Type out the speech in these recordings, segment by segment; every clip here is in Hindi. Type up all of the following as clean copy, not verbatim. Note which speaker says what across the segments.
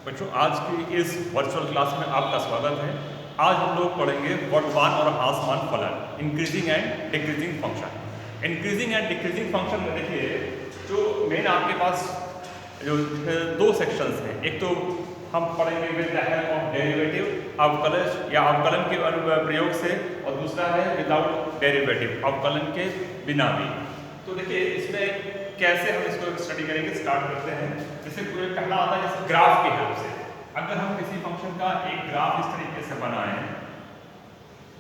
Speaker 1: बच्चों, आज की इस वर्चुअल क्लास में आपका स्वागत है। आज हम लोग पढ़ेंगे वर्तमान और हासमान फलन, increasing and decreasing function. Increasing and decreasing function में देखिए, जो मेन आपके पास जो दो सेक्शंस हैं। एक तो हम पढ़ेंगे with the help of derivative, अवकलज या अवकलन के प्रयोग से, और दूसरा है विदाउट डेरिवेटिव, अवकलन के बिना भी। तो देखिए, इसमें कैसे हम इसको स्टडी करेंगे, स्टार्ट करते हैं। जैसे पहला आता है जैसे ग्राफ की हेल्प से। अगर हम किसी फंक्शन का एक ग्राफ इस तरीके से बनाएं,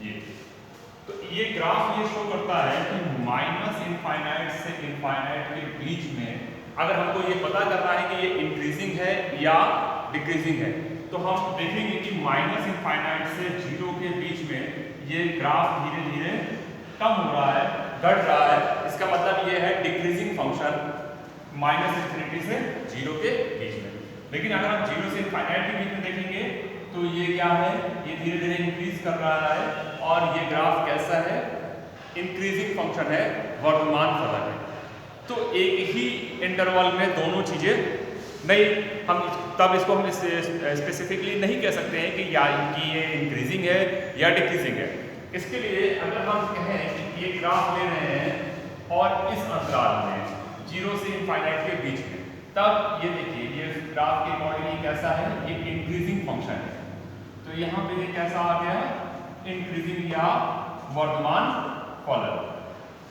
Speaker 1: ये तो ये ग्राफ ये शो करता है कि माइनस इनफाइनाइट से इनफाइनाइट के बीच में अगर हमको ये पता करना है कि ये इंक्रीजिंग है या डिक्रीजिंग है, तो हम देखेंगे कि माइनस इनफाइनाइट से 0 के बीच में ये ग्राफ धीरे धीरे कम हो रहा है, घट रहा है। इसका मतलब ये है डिक्रीजिंग फंक्शन, माइनस इन्फिनिटी से 0 के बीच में। लेकिन अगर हम 0 से इनफाइनाइट के बीच में देखेंगे तो ये क्या है, ये धीरे धीरे इंक्रीज कर रहा है, और ये ग्राफ कैसा है, इंक्रीजिंग फंक्शन है, वर्तमान फलन है। तो एक ही इंटरवल में दोनों चीजें नहीं, हम तब इसको हम स्पेसिफिकली नहीं कह सकते हैं कि ये इंक्रीजिंग है या डिक्रीजिंग है। इसके लिए अगर हम कहें कि ये ग्राफ ले रहे हैं और इस अंतराल में 0 से इनफाइनाइट के बीच में, तब ये देखिए ये ग्राफ के अकॉर्डिंग कैसा है, ये इंक्रीजिंग फंक्शन है। तो यहाँ पे ये कैसा आ गया, इंक्रीजिंग या वर्तमान फलन।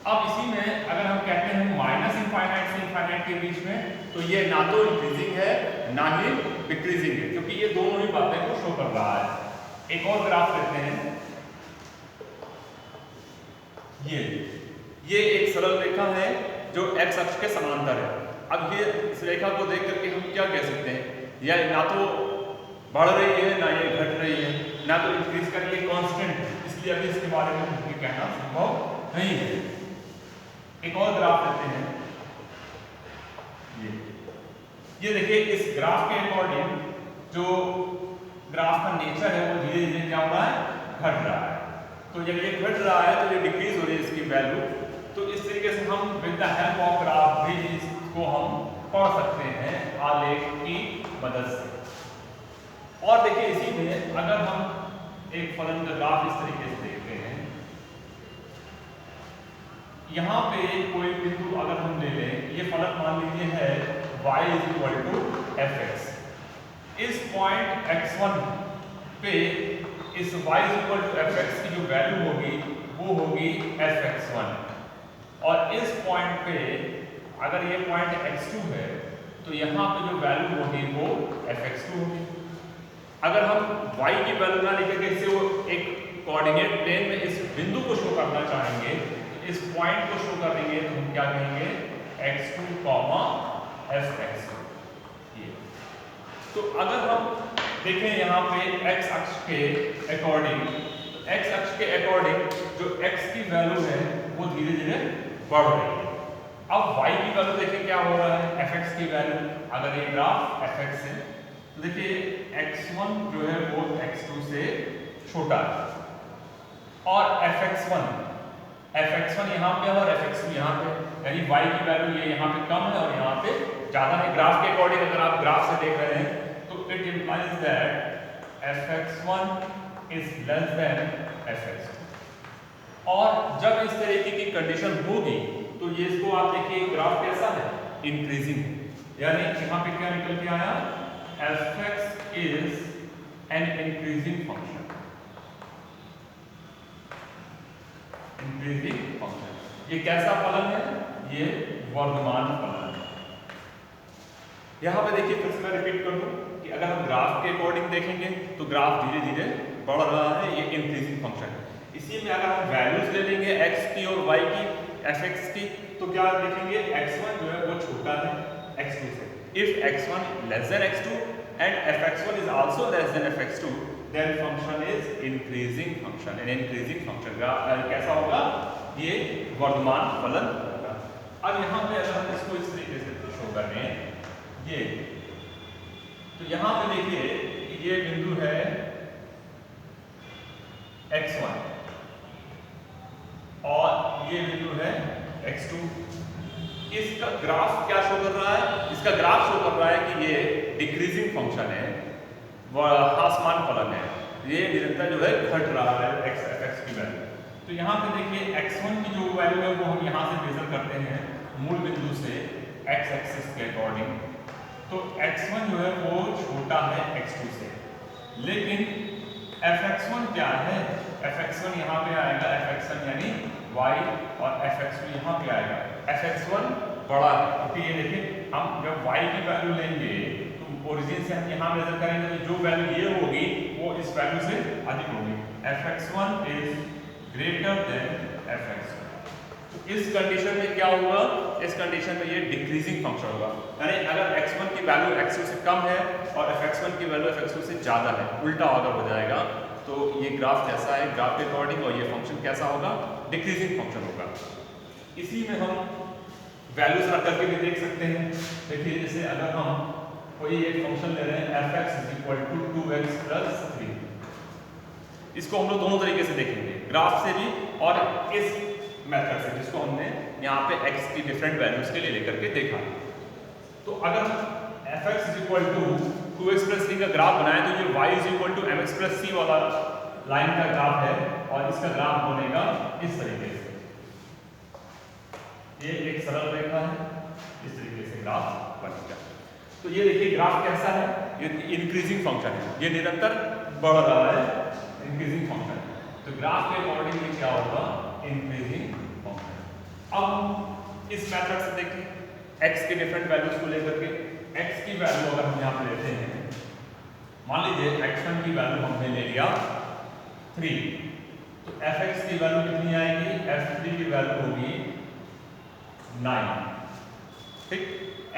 Speaker 1: अब इसी में अगर हम कहते हैं माइनस इनफाइनाइट से इनफाइनाइट के बीच में, तो ये ना तो इंक्रीजिंग है ना ही डिक्रीजिंग है, क्योंकि ये दोनों ही बातें को शो कर रहा है। एक और ग्राफ लेते हैं, ये एक सरल रेखा है जो x अक्ष के समांतर है। अब ये इस रेखा को देख करके हम क्या कह सकते हैं, यह ना तो बढ़ रही है ना ये घट रही है, ना तो इंक्रीज कर रही है, कांस्टेंट है, इसलिए अभी इसके बारे में मुझे कहना संभव नहीं है। एक और ग्राफ लेते हैं, ये देखिए इस ग्राफ के अकॉर्डिंग जो ग्राफ का नेचर है वो धीरे धीरे क्या हो रहा है, घट रहा है। तो जब ये घट रहा है तो ये डिक्रीज हो रही है इसकी वैल्यू। तो इस तरीके से हम with the help of graph भी इसको हम पढ़ सकते हैं आलेख की मदद से। और देखिए इसी में अगर हम एक फलन का ग्राफ इस तरीके से देखते हैं, यहाँ पे कोई बिंदु अगर हम ले लें, ये फलन मान लीजिए है y = fx। इस पॉइंट x1 पे इस y = fx की जो वैल्यू होगी वो होगी fx1, और इस पॉइंट पे अगर ये पॉइंट x2 है तो यहाँ पे जो वैल्यू होगी वो fx2 होगी। अगर हम y की वैल्यू ना लेकर के इसे वो एक कोऑर्डिनेट प्लेन में इस बिंदु को शो करना चाहेंगे, तो इस पॉइंट को शो करेंगे तो हम क्या कहेंगे, x2, fx2। तो अगर हम देखें यहाँ पे x अक्ष के अकॉर्डिंग, x अक्ष के अकॉर्डिंग जो x की वैल्यू है वो धीरे धीरे बढ़ रही है। अब y की वैल्यू देखिए क्या हो रहा है, fx की वैल्यू, अगर ये ग्राफ fx है तो देखिए x1 जो है वो x2 से छोटा है, और fx1 यहाँ पे और fx2 यहाँ पे, यानी y की वैल्यू ये यहाँ पे कम है और यहाँ पे ज्यादा है। ग्राफ के अकॉर्डिंग अगर आप ग्राफ से देख रहे हैं तो it implies that fx1 is less than fx2। और जब इस तरीके की कंडीशन होगी तो ये इसको आप देखिए ग्राफ कैसा है, इंक्रीजिंग है, यानी यहाँ पे क्या निकल के आया, fx is an increasing function, increasing function. ये कैसा फलन है, ये वर्तमान फलन है। यहाँ पे देखिए फिर से मैं रिपीट कर दूं कि अगर हम ग्राफ के अकॉर्डिंग देखेंगे तो ग्राफ धीरे धीरे बढ़ रहा है, ये इंक्रीजिंग फंक्शन है। इसी में अगर हम वैल्यूज ले लेंगे x की और y की, fx की, तो क्या देखेंगे, x1 जो है वो छोटा है x2 से। If x1 less than x2 and fx1 is also less than fx2, then function is increasing function. An increasing function कैसा होगा, ये वर्तमान फलन होगा। अब यहाँ पे अगर हम इसको इस तरीके से शो करें, ये तो यहाँ पे देखिए ये बिंदु है x1 और ये बिंदु है x2। इसका ग्राफ क्या शो कर रहा है, इसका ग्राफ शो कर रहा है कि ये डिक्रीजिंग फंक्शन है, ह्रासमान फलन है, ये निरंतर जो है घट रहा है x की वैल्यू। तो यहाँ पे देखिए x1 की जो वैल्यू है वो हम यहाँ से मेजर करते हैं मूल बिंदु से x एक्सिस के अकॉर्डिंग। तो x1 जो है वो छोटा है x2 से, लेकिन fx1 क्या है, fx1 यहाँ पे आएगा, fx1 यानी y, और fx2 यहाँ पे आएगा, fx1 बड़ा है, क्योंकि ये देखिए हम जब y की वैल्यू लेंगे तो ओरिजिन से हम यहाँ मेजर करेंगे तो जो वैल्यू ये होगी वो इस वैल्यू से अधिक होगी, fx1 is greater then fx2। तो इस कंडीशन में क्या होगा, इस कंडीशन में ये डिक्रीजिंग फंक्शन होगा, यानी अगर x1 की वैल्यू x2 से कम है और fx1 की वैल्यू fx2 से ज़्यादा है, उल्टा ऑर्डर हो जाएगा। तो ये ग्राफ कैसा है, ग्राफ के अकॉर्डिंग, और ये फंक्शन कैसा होगा, डिक्रीजिंग फंक्शन होगा। इसी में हम वैल्यूज रख करके भी देख सकते हैं। देखिए जैसे अगर हम कोई एक फंक्शन ले रहे हैं fx = 2x + 3, इसको हम लोग दोनों तरीके से देखेंगे, ग्राफ से भी और इस मेथड से जिसको हमने यहाँ पे x की डिफरेंट वैल्यूज के लिए लेकर के देखा। तो अगर fx = 2x + 3 का ग्राफ बनाए तो ये y = mx + c वाला लाइन का ग्राफ है, और इसका ग्राफ बनेगा इस तरीके से, ये एक सरल रेखा है, इस तरीके से ग्राफ बनेगा। तो ये देखिए ग्राफ कैसा है, ये इंक्रीजिंग फंक्शन है, ये निरंतर बढ़ रहा है, इंक्रीजिंग फंक्शन। तो ग्राफ के अकॉर्डिंग ये क्या होगा, इंक्रीजिंग फंक्शन। अब इस मेथड से देखिए x के डिफरेंट वैल्यूज को लेकर के, x की वैल्यू अगर हम यहाँ पे लेते हैं, मान लीजिए x1 की वैल्यू हमने ले लिया 3, तो fx की वैल्यू कितनी आएगी, f3 की वैल्यू होगी 9, ठीक,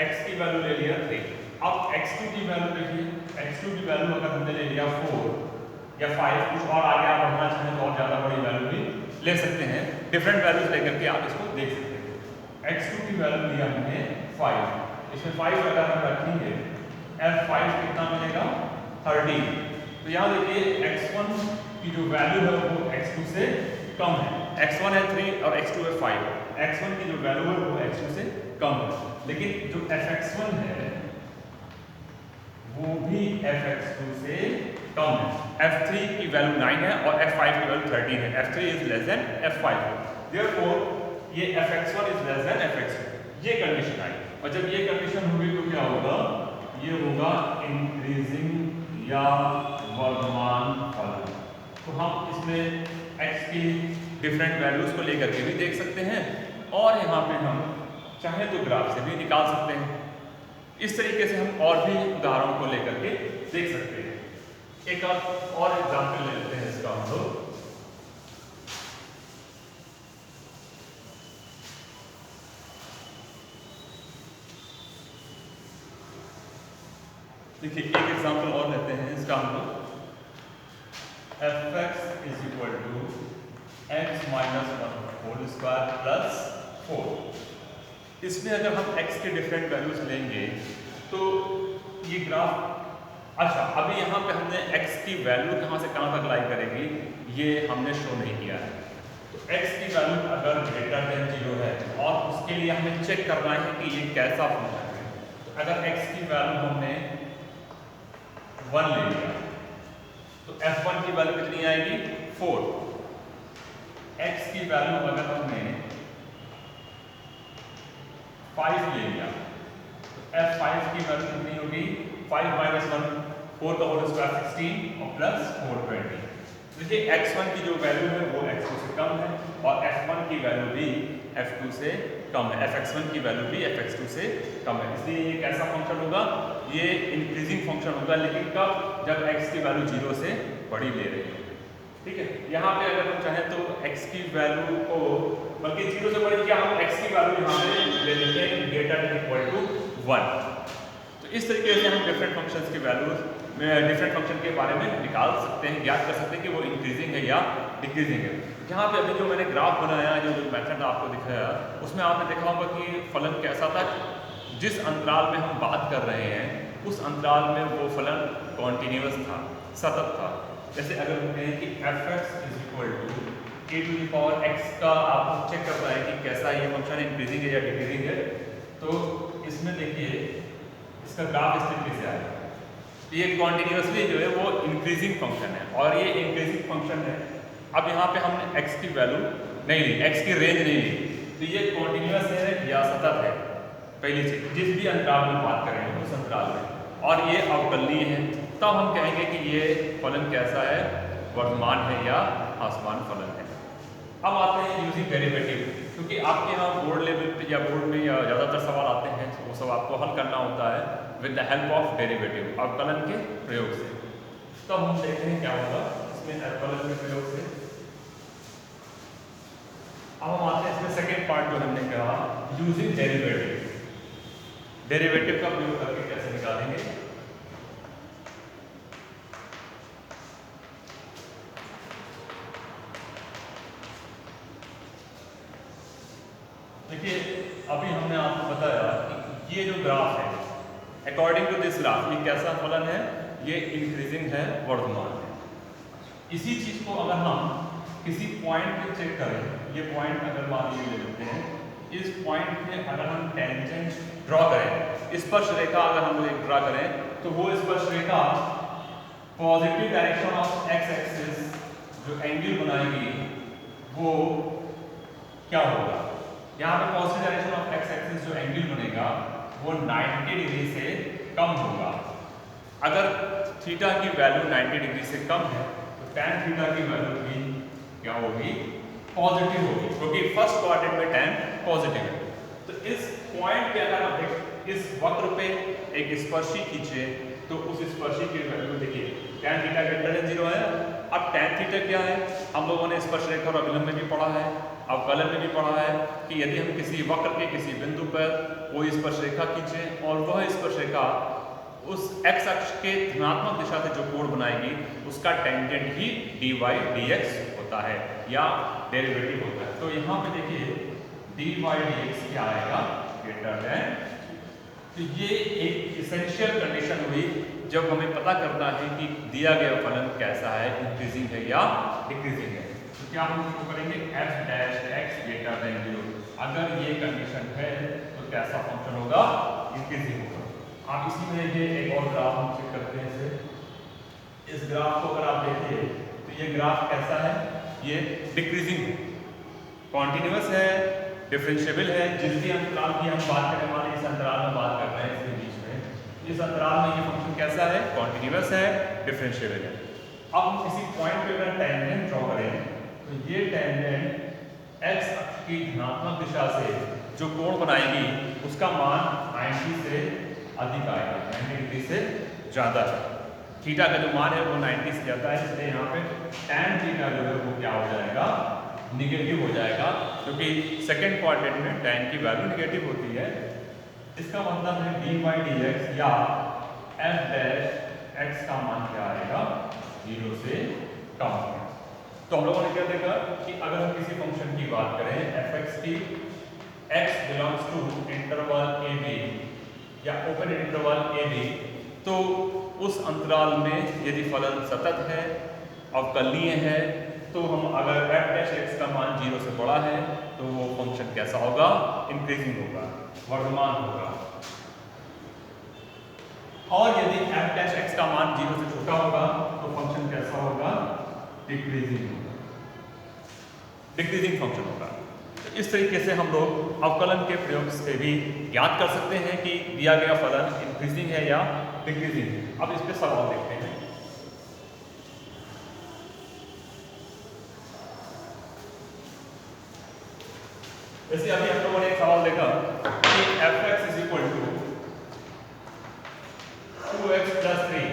Speaker 1: x की वैल्यू ले लिया 3। अब x2 की वैल्यू देखिए, x2 की वैल्यू अगर हमने ले लिया 4 या 5, कुछ और आगे आप बढ़ना चाहें तो और ज़्यादा बड़ी वैल्यू भी ले सकते हैं, डिफरेंट वैल्यूज लेकर के आप इसको देख सकते हैं। x2 की वैल्यू लिया हमने 5, इसमें 5 अगर हम रखेंगे, f5 कितना मिलेगा, 13। तो यहाँ देखिए x1 की जो वैल्यू है वो x2 से कम है, x1 है 3 और x2 है 5, x1 की जो वैल्यू है वो x2 से कम है, लेकिन जो fx1 है वो भी fx2 से कम है। f3 की वैल्यू 9 है और f5 की वैल्यू 13 है, f3 is less than f5, therefore ये fx1 is less than fx2, ये कंडीशन आई। और जब ये कंडीशन होगी तो क्या होगा, ये होगा इंक्रीजिंग या वर्धमान फलन। तो हम इसमें x की डिफरेंट वैल्यूज को लेकर के भी देख सकते हैं, और यहाँ पे हम चाहे तो ग्राफ से भी निकाल सकते हैं। इस तरीके से हम और भी उदाहरणों को लेकर के देख सकते हैं। एक और एग्जाम्पल ले लेते हैं इसका हम लोग। देखिए एक एग्जाम्पल और लेते हैं इसका हम लोग, fx = x - 1 2 + 4। इसमें अगर हम x के डिफरेंट वैल्यूज लेंगे तो ये ग्राफ, अच्छा अभी यहाँ पे हमने x की वैल्यू कहाँ से कहाँ तक लाई करेगी ये हमने शो नहीं किया है। तो x की वैल्यू अगर ग्रेटर देन 0 है और उसके लिए हमें चेक करना है कि ये कैसा फंक्शन है, तो अगर x की वैल्यू हमने 1 ले लिया तो f1 की वैल्यू कितनी आएगी, 4। x की वैल्यू अगर हमने 5 ले लिया तो f5 की वैल्यू कितनी होगी, 5 - 1 4 का होल स्क्वायर 16 और प्लस 4 20। देखिए x1 की जो वैल्यू है वो x2 से कम है और f1 की वैल्यू भी f2 से कम है, fx1 की वैल्यू भी fx2 से कम है, इसलिए ये कैसा फंक्शन होगा, ये इंक्रीजिंग फंक्शन होगा, लेकिन कब, जब x की वैल्यू 0 से बड़ी ले रही है। ठीक है, यहाँ पे अगर हम चाहें तो x की वैल्यू को, बल्कि 0 से बड़ी क्या, हम x की वैल्यू यहाँ पे ले लेते हैं ग्रेटर देन इक्वल टू 1। तो इस तरीके से हम डिफरेंट फंक्शंस की वैल्यूज डिफरेंट फंक्शन के बारे में निकाल सकते हैं, ज्ञात कर सकते हैं कि वो इंक्रीजिंग है या डिक्रीजिंग है। यहाँ पे अभी जो मैंने ग्राफ बनाया, जो मेथड आपको दिखाया, उसमें आपने देखा होगा कि फलन कैसा था, जिस अंतराल में हम बात कर रहे हैं उस अंतराल में वो फलन कॉन्टिन्यूअस था, सतत था। जैसे अगर हम कहें कि fx = a⁴x का आपको चेक करना है कि कैसा ये फंक्शन इंक्रीजिंग है या डिक्रीजिंग है, तो इसमें देखिए इसका ग्राफ इस तरीके से आएगा। ये कॉन्टिन्यूसली जो है वो इंक्रीजिंग फंक्शन है और ये इंक्रीजिंग फंक्शन है। अब यहाँ पे हमने x की वैल्यू नहीं ली, x की रेंज नहीं ली, तो ये कॉन्टिन्यूस है या सतत है, पहली चीज। जिस भी अंतराल में बात करें उस अंतराल में, और ये अवकलनीय है, तब हम कहेंगे कि ये फलन कैसा है, वर्तमान है या आसमान फलन है। अब आते हैं यूजिंग डेरिवेटिव, क्योंकि आपके यहाँ बोर्ड लेवल पे या बोर्ड में या ज़्यादातर सवाल आते हैं, वो सब आपको हल करना होता है with the help of derivative, अवकलन के प्रयोग से। तो हम देखते हैं क्या होगा इसमें अवकलन के प्रयोग से। अब हम आते हैं इसमें सेकेंड पार्ट जो हमने कहा यूजिंग डेरिवेटिव, डेरिवेटिव का प्रयोग करके कैसे निकालेंगे। देखिए अभी हमने आपको बताया कि ये जो ग्राफ है, अकॉर्डिंग टू दिस ग्राफ ये कैसा फलन है, ये इंक्रीजिंग है, वर्धमान है। इसी चीज को अगर हम किसी पॉइंट पे चेक करें, ये पॉइंट अगर मान लीजिए ले लेते हैं, इस पॉइंट पे अगर हम टेंजेंट ड्रॉ करें, स्पर्श रेखा अगर हम लोग ड्रॉ करें, तो वो स्पर्श रेखा positive direction of x axis जो एंगल बनाएगी वो क्या होगा, यहाँ पे positive direction of x axis जो एंगल बनेगा वो 90 डिग्री से कम होगा। अगर थीटा की वैल्यू 90 डिग्री से कम है तो tan थीटा की वैल्यू भी क्या होगी, पॉजिटिव होगी, क्योंकि फर्स्ट क्वाड्रेंट में tan पॉजिटिव है। तो इस पॉइंट पे अगर आप इस वक्र पे एक स्पर्शी खींचे तो उस स्पर्शी की वैल्यू देखिए tan थीटा ग्रेटर देन 0 है। अब tan थीटा क्या है, हम लोगों ने स्पर्श रेखा और अभिलंब में भी पढ़ा है, अवकलन में भी पढ़ा है कि यदि हम किसी वक्र के किसी बिंदु पर कोई स्पर्श रेखा खींचें और वह स्पर्श रेखा उस x अक्ष के धनात्मक दिशा से जो कोण बनाएगी उसका टेंजेंट ही dy dx होता है या डेरिवेटिव होता है। तो यहाँ पे देखिए dy dx क्या आएगा, ग्रेटर देन। तो ये एक इसेंशियल कंडीशन हुई जब हमें पता करना है कि दिया गया फलन कैसा है, इंक्रीजिंग है या डिक्रीजिंग है। तो क्या हम इसको करेंगे f dash x greater than 0। अगर ये कंडीशन है तो कैसा फंक्शन होगा, इंक्रीजिंग होगा। आप इसी में ये एक और ग्राफ हम चेक करते हैं इसे। इस ग्राफ को अगर आप देखिए तो ये ग्राफ कैसा है, ये डिक्रीजिंग है, कॉन्टिन्यूस है, डिफरेंशिएबल है। जिस भी अंतराल की हम बात करें, मान इस अंतराल में बात कर रहे हैं, इसके बीच में इस अंतराल में ये फंक्शन कैसा है, कॉन्टिन्यूस है, डिफरेंशिएबल है। अब हम किसी पॉइंट पे अगर टेंजेंट ड्रॉ करें तो ये टेंजेंट x अक्ष की धनात्मक दिशा से जो कोण बनाएगी उसका मान 90 से अधिक आएगा, 90 डिग्री से ज्यादा है। थीटा का जो मान है वो 90 से ज्यादा है, इसलिए यहाँ पे tan थीटा जो है वो क्या हो जाएगा, निगेटिव हो जाएगा, क्योंकि सेकंड क्वाड्रेंट में tan की वैल्यू निगेटिव होती है। इसका मतलब है dy dx या f डैश x का मान क्या आएगा, 0 से कम है। तो हम लोगों ने क्या देखा कि अगर हम किसी फंक्शन की बात करें fx की, x belongs to interval a b या ओपन इंटरवल a b, तो उस अंतराल में यदि फलन सतत है, अवकलनीय है, तो हम अगर f डैश x का मान 0 से बड़ा है तो वो फंक्शन कैसा होगा, इंक्रीजिंग होगा, वर्धमान होगा। और यदि f डैश x का मान 0 से छोटा होगा तो फंक्शन कैसा होगा, डिक्रीजिंग होगा, डिक्रीजिंग फंक्शन होगा। तो इस तरीके से हम लोग अवकलन के प्रयोग से भी ज्ञात कर सकते हैं कि दिया गया फलन इंक्रीजिंग है या डिक्रीजिंग है। अब इस पे सवाल देखते हैं। जैसे अभी हम लोगों ने एक सवाल देखा कि fx is equal to 2x plus 3,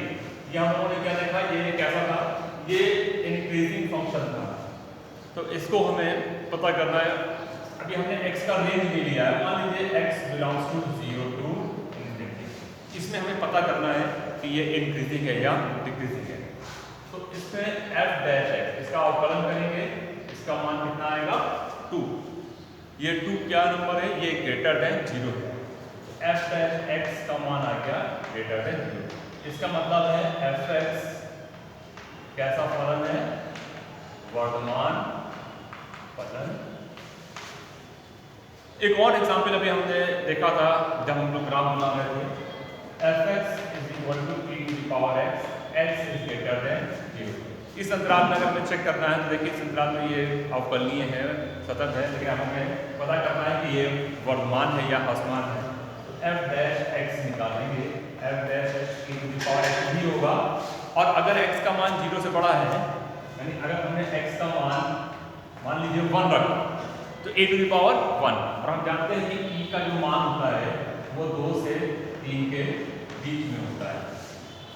Speaker 1: ये हम लोगों ने क्या देखा, ये कैसा था, ये इंक्रीजिंग फंक्शन था। तो इसको हमें पता करना है। अभी हमने x का रेंज ले लिया है, मान लीजिए x belongs to 0 to infinity. इसमें हमें पता करना है कि ये इंक्रीजिंग है या डिक्रीजिंग है। तो इसमें f डैश x, इसका अवकलन करेंगे, इसका मान कितना आएगा, 2। ये 2 क्या नंबर है, ये ग्रेटर देन 0 है। f डैश x का मान आ गया ग्रेटर देन 0। इसका मतलब है fx कैसा फलन है, वर्तमान फलन। एक और एग्जांपल अभी हमने देखा था जब हम लोग ग्राफ बना रहे थे, fx is equal to e की power x is greater than 0। इस अंतराल में अगर हमें चेक करना है तो देखिए इस अंतराल में ये अवकलनीय है, सतत है, लेकिन हमें पता करना है कि ये वर्धमान है या ह्रासमान है। तो f डैश x निकालेंगे, f डैश x की पावर x ही होगा। और अगर x का मान 0 से बड़ा है, यानी अगर हमने x का मान लीजिए 1 रखा तो a टू द पावर 1, और हम जानते हैं कि e का जो मान होता है वो 2 से 3 के बीच में होता है।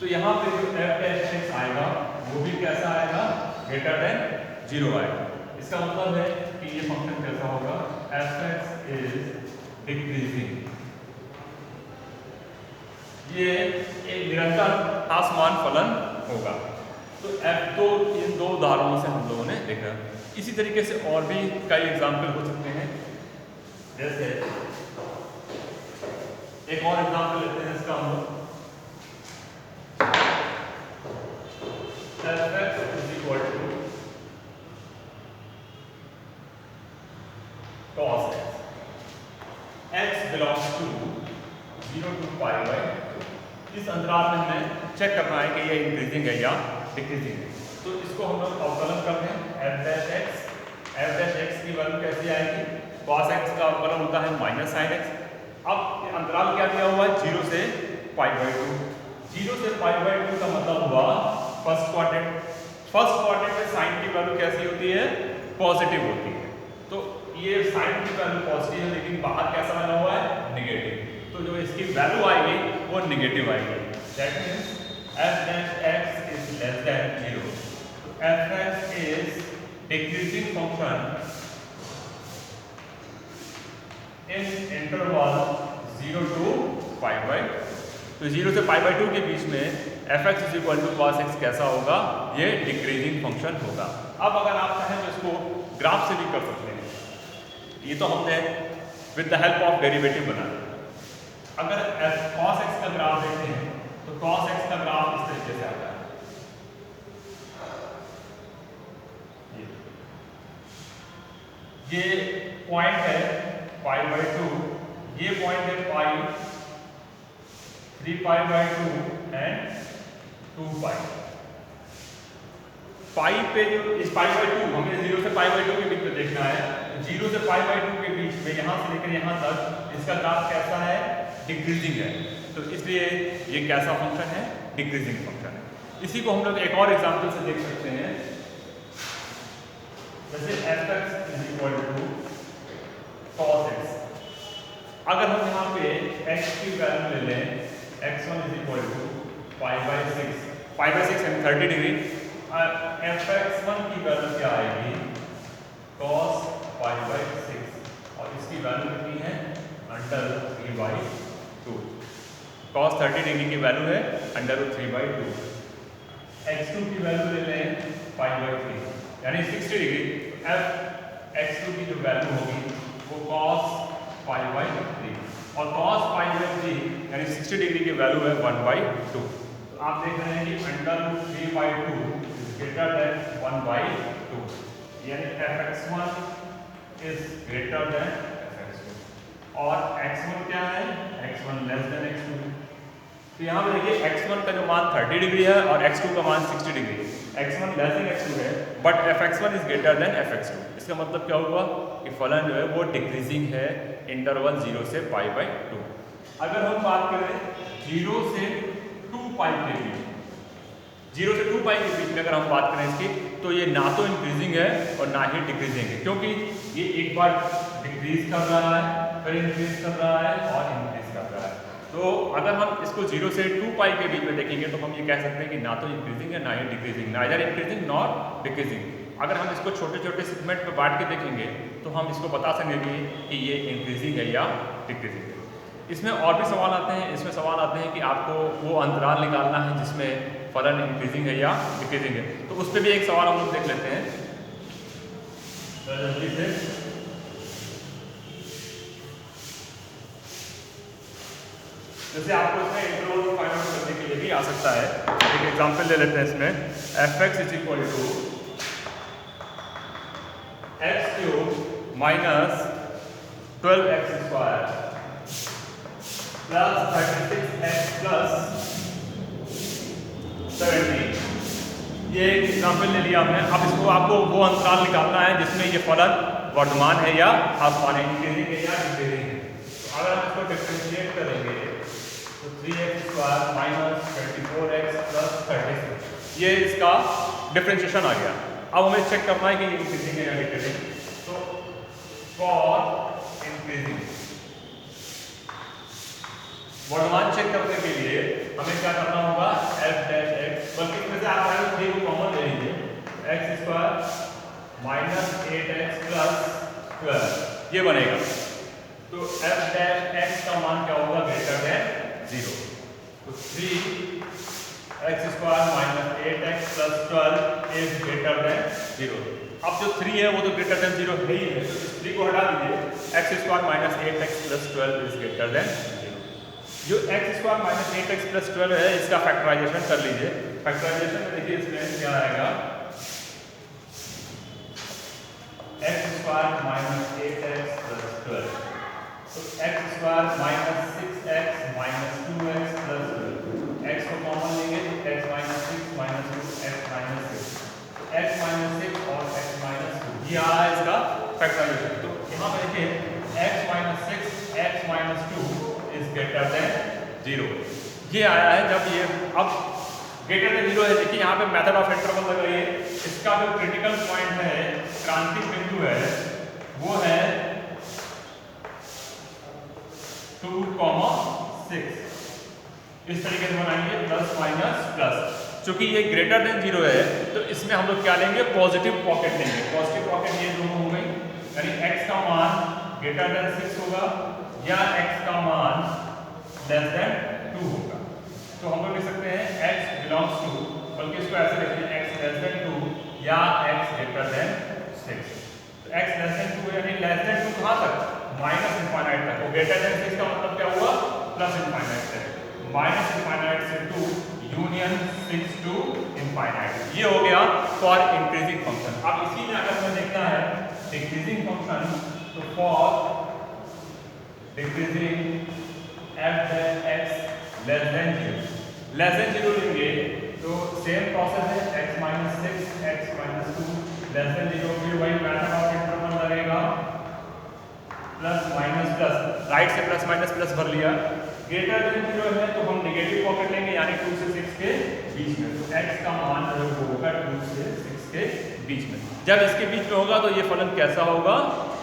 Speaker 1: तो यहाँ पे जो f डैश x आएगा वो भी कैसा आएगा, ग्रेटर देन 0 आएगा। इसका मतलब है कि ये फंक्शन कैसा होगा, f(x) इज डिक्रीजिंग। ये एक निरंतर ह्रासमान फलन होगा। तो इन दो उदाहरणों से हम लोगों ने देखा। इसी तरीके से और भी कई एग्जाम्पल हो सकते हैं। जैसे एक और एग्जाम्पल लेते हैं इसका हम लोग, f(x) is equal to cos x. x belongs to 0 to pi by 2। इस अंतराल में हमें चेक करना है कि ये इंक्रीजिंग है या डिक्रीजिंग है। तो इसको हम लोग अवकलन करते हैं, f dash x। f dash x की वैल्यू कैसी आएगी, cos x का अवकलन होता है माइनस साइन x। अब अंतराल क्या दिया हुआ है, 0 से पाई बाई 2। 0 से पाई बाई 2 का मतलब हुआ फर्स्ट क्वाड्रेंट। फर्स्ट क्वाड्रेंट में साइन की वैल्यू कैसी होती है, पॉजिटिव होती है। तो ये साइन की वैल्यू पॉजिटिव है, लेकिन बाहर कैसा बना हुआ है, नेगेटिव। तो जो इसकी वैल्यू आएगी वो नेगेटिव आएगी। That means f dash x is less than 0। तो f(x) is decreasing function in interval 0 to pi by. तो 0 से पाई बाई 2 के बीच में f(x) is equal to cos x कैसा होगा, ये डिक्रीजिंग फंक्शन होगा। अब अगर आप चाहें तो इसको ग्राफ से भी कर सकते हैं। ये तो हमने with the help of derivative बनाया। अगर cos x का ग्राफ देखते हैं तो cos x का ग्राफ इस तरीके से आता है। ये पॉइंट है पाई बाई 2, ये पॉइंट है पाई, 3 पाई बाई 2 एंड 2 पाई। पाई पे जो इस पाई बाई 2 हमें 0 से पाई बाई 2 के बीच में देखना है। 0 से पाई बाई 2 के बीच में यहाँ से लेकर यहाँ तक इसका ग्राफ कैसा है, डिक्रीजिंग है। तो इसलिए ये कैसा फंक्शन है, डिक्रीजिंग फंक्शन है। इसी को हम लोग एक और एग्जांपल से देख सकते हैं। जैसे f(x) is equal to cos x। अगर हम यहाँ पे x की वैल्यू ले लें, x1 is equal to pi by 6, pi by 6 यानी 30 डिग्री। f(x1) की वैल्यू क्या आएगी, cos पाई बाई 6, और इसकी वैल्यू कितनी है, अंडर 3 बाई 2। cos 30 डिग्री की वैल्यू है अंडर 3 बाई 2। x2 की वैल्यू ले लें पाई बाई 3 यानी 60 डिग्री। f(x2) की जो वैल्यू होगी वो cos पाई बाई 3, और cos पाई बाई 3 यानी 60 डिग्री की वैल्यू है 1 बाई 2। तो आप देख रहे हैं कि under 3 by 2 is greater then 1 by 2, यानी f(x1) is greater then f(x2), और x1 क्या है, x1 लेस देन x2। तो यहाँ पे देखिए x1 का जो मान 30 डिग्री है और x2 का मान 60 डिग्री है। x1 लेस देन x2 है, but f(x1) is greater then f(x2). इसका मतलब क्या हुआ कि फलन जो है वो डिक्रीजिंग है इंटरवल 0 से पाई बाई 2। अगर हम बात करें 0 से 2 पाई के बीच, 0 से 2 पाई के बीच में अगर हम बात करें इसकी, तो ये ना तो इंक्रीजिंग है और ना ही डिक्रीजिंग है, क्योंकि ये एक बार डिक्रीज कर रहा है, फिर इंक्रीज कर रहा है और इंक्रीज कर रहा है। तो अगर हम इसको 0 से 2 पाई के बीच में देखेंगे तो हम ये कह सकते हैं कि ना तो इंक्रीजिंग है ना ही decreasing, neither increasing nor decreasing. अगर हम इसको छोटे छोटे सेगमेंट में बांट के देखेंगे तो हम इसको बता सकेंगे कि ये इंक्रीजिंग है या डिक्रीजिंग है। इसमें और भी सवाल आते हैं। इसमें सवाल आते हैं कि आपको वो अंतराल निकालना है जिसमें फलन इंक्रीजिंग है या डिक्रीजिंग है। तो उस पर भी एक सवाल हम लोग देख लेते हैं जल्दी से। जैसे आपको इसमें इंटरवल फाइंड आउट करने के लिए भी आ सकता है। एक एग्जांपल ले लेते हैं इसमें, f(x) is equal to x³ minus 12x² plus 36x plus 17। ये एक एग्जाम्पल ले लिया हमने। अब इसको आपको वो अंतराल निकालना है जिसमें ये फलन वर्धमान है या ह्रासमान है, इंक्रीजिंग है या डिक्रीजिंग है। तो अगर हम इसको डिफरेंशिएट करेंगे तो 3x² माइनस 24x प्लस 36, ये इसका डिफरेंशिएशन आ गया। अब हमें चेक करना है कि ये इंक्रीजिंग है या डिक्रीजिंग। तो फॉर इंक्रीजिंग वर्धमान चेक करने के लिए हमें क्या करना होगा, f डैश x, बल्कि इसमें से आप 3 को कॉमन ले लीजिए, x² माइनस 8x प्लस 12 ये बनेगा। तो f डैश x का मान क्या होगा, ग्रेटर देन 0। तो 3x² minus 8x plus 12 is greater than 0। अब जो 3 है वो तो ग्रेटर देन 0 है ही है, तो इस 3 को हटा दीजिए, x² minus 8x plus 12 is greater than 0। जो x² माइनस 8x प्लस 12 है इसका फैक्टराइजेशन कर लीजिए। फैक्टराइजेशन में देखिए इसमें क्या आएगा, x² माइनस 8x प्लस 12, तो x² minus 6x minus 2x plus 12, x को कॉमन लेंगे तो x minus 6 minus 2 x minus 6, तो x माइनस 6 और x माइनस 2 ये आ रहा है इसका फैक्टराइजेशन। तो यहाँ पे देखिए x minus 6 x minus 2 is greater than 0, ये आया है जब ये अब ग्रेटर देन 0 है। देखिए यहाँ पे मेथड ऑफ इंटरवल लगाइए, इसका जो क्रिटिकल पॉइंट है, क्रांतिक बिंदु है, वो है 2,6। इस तरीके से बनाएंगे प्लस माइनस प्लस। चूंकि ये ग्रेटर देन 0 है तो इसमें हम लोग क्या लेंगे, पॉजिटिव पॉकेट लेंगे। पॉजिटिव पॉकेट ये दोनों हो गई, यानी x का मान ग्रेटर देन 6 होगा या x का मान लेस देन 2 होगा। तो हम लोग लिख सकते हैं x बिलोंग्स टू, बल्कि इसको ऐसे लिखते हैं x लेस देन 2 या x ग्रेटर देन 6। तो x लेस देन 2 यानी लेस देन 2 कहाँ तक, माइनस इनफाइनाइट तक। और ग्रेटर देन 6 का मतलब क्या हुआ, प्लस इनफाइनाइट तक। माइनस इनफाइनाइट से 2 यूनियन 6 टू इनफाइनाइट, ये हो गया फॉर इंक्रीजिंग फंक्शन। अब इसी में अगर हमें देखना है डिक्रीजिंग फंक्शन, तो for decreasing f dash x less than 0 लेंगे तो सेम प्रोसेस है, x minus 6 x minus 2 less than 0, फिर वही मेथड ऑफ इंटरवल लगेगा, प्लस माइनस प्लस, राइट से प्लस माइनस प्लस भर लिया। ग्रेटर देन 0 है तो हम नेगेटिव पॉकेट लेंगे, यानी 2 से 6 के बीच में। तो x का मान जो होगा 2 से 6 के बीच में। जब इसके बीच में होगा तो ये फलन कैसा होगा,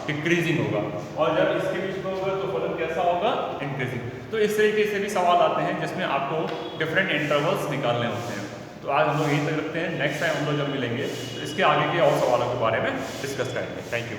Speaker 1: डिक्रीजिंग होगा, और जब इसके बीच में होगा तो फलन कैसा होगा, इंक्रीजिंग। तो इस तरीके से भी सवाल आते हैं जिसमें आपको डिफरेंट इंटरवल्स निकालने होते हैं। तो आज हम लोग यही तक रखते हैं, नेक्स्ट टाइम हम लोग जब मिलेंगे तो इसके आगे के और सवालों के बारे में डिस्कस करेंगे। Thank you.